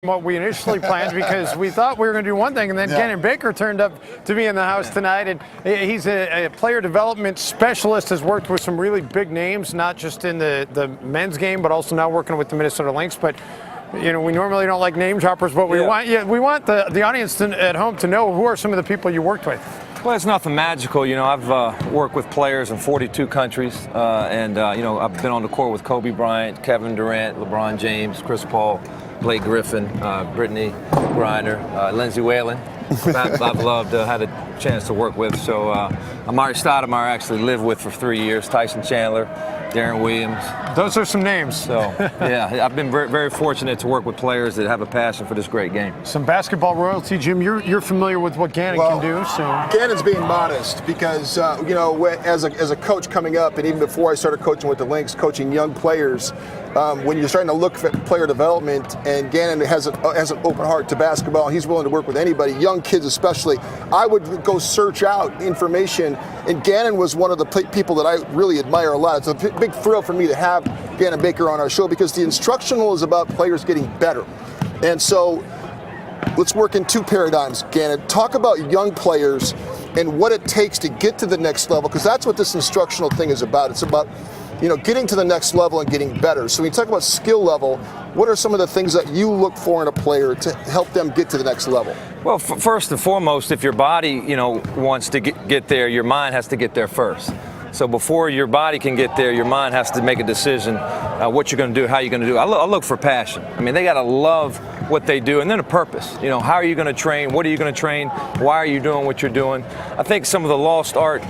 what we initially planned because we thought we were going to do one thing, and then Ganon Baker turned up to be in the house tonight, and he's a player development specialist, has worked with some really big names, not just in the men's game, but also now working with the Minnesota Lynx. But you know, we normally don't like name droppers, but we want the audience at home to know who are some of the people you worked with. Well, it's nothing magical. You know, I've worked with players in 42 countries, and you know, I've been on the court with Kobe Bryant, Kevin Durant, LeBron James, Chris Paul, Blake Griffin, Brittany Griner, Lindsay Whalen. I've loved, had a chance to work with. So Amari Stoudemire I actually lived with for 3 years, Tyson Chandler, Darren Williams. Those are some names. So, yeah, I've been very fortunate to work with players that have a passion for this great game. Some basketball royalty, Jim. You're familiar with what Ganon can do. So Ganon's being modest because, you know, as a coach coming up, and even before I started coaching with the Lynx, coaching young players, when you're starting to look at player development, and Ganon has an open heart to basketball, and he's willing to work with anybody, young kids especially, I would go search out information, and Ganon was one of the people that I really admire a lot. It's a big thrill for me to have Ganon Baker on our show because the Instructional is about players getting better. And so let's work in two paradigms, Ganon. Talk about young players and what it takes to get to the next level, because that's what this Instructional thing is about. It's about, you know, getting to the next level and getting better. So when you talk about skill level, what are some of the things that you look for in a player to help them get to the next level? Well, first and foremost, if your body, you know, wants to get there, your mind has to get there first. So before your body can get there, your mind has to make a decision what you're going to do, how you're going to do it. I look for passion. I mean, they got to love what they do, and then a purpose. You know, how are you going to train? What are you going to train? Why are you doing what you're doing? I think some of the lost art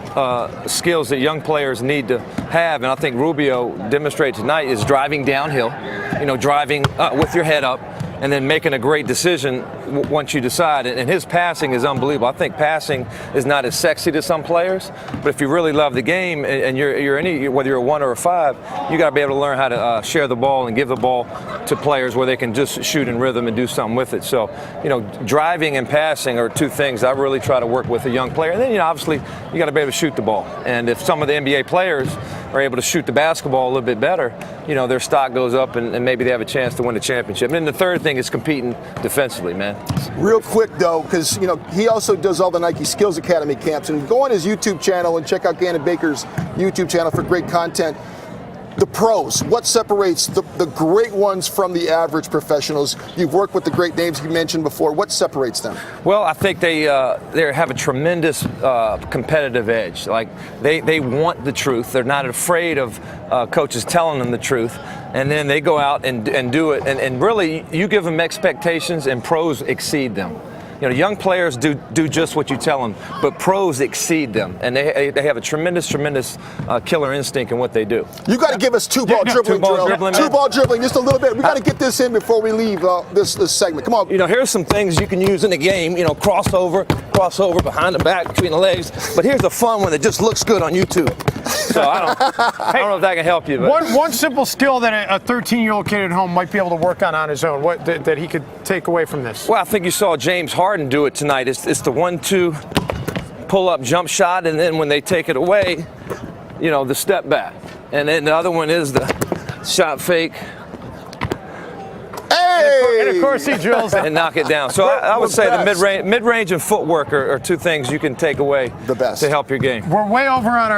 skills that young players need to have, and I think Rubio demonstrated tonight, is driving downhill, you know, driving with your head up, and then making a great decision once you decide. And his passing is unbelievable. I think passing is not as sexy to some players, but if you really love the game and whether you're a 1 or a 5, you got to be able to learn how to share the ball and give the ball to players where they can just shoot in rhythm and do something with it. So, you know, driving and passing are two things I really try to work with a young player. And then, you know, obviously you got to be able to shoot the ball. And if some of the NBA players are able to shoot the basketball a little bit better, you know, their stock goes up and maybe they have a chance to win the championship. And then the third thing is competing defensively, man. Real quick though, because, you know, he also does all the Nike Skills Academy camps, and go on his YouTube channel and check out Ganon Baker's YouTube channel for great content. The pros, what separates the great ones from the average professionals? You've worked with the great names you mentioned before. What separates them? Well, I think they have a tremendous competitive edge. Like they want the truth. They're not afraid of coaches telling them the truth. And then they go out and do it. And really, you give them expectations, and pros exceed them. You know, young players do just what you tell them, but pros exceed them, and they have a tremendous killer instinct in what they do. You got to give us two-ball dribbling drill. Two-ball dribbling, just a little bit. We got to get this in before we leave this segment. Come on. You know, here's some things you can use in the game. You know, crossover behind the back, between the legs. But here's the fun one that just looks good on YouTube. So I don't know if that can help you. But. One simple skill that a 13-year-old kid at home might be able to work on his own, that he could take away from this. Well, I think you saw James Harden do it tonight. It's the 1-2 pull-up jump shot, and then when they take it away, you know, the step back. And then the other one is the shot fake. Hey! And of course he drills it. And knock it down. So I would say the mid-range and footwork are two things you can take away the best to help your game. We're way over on our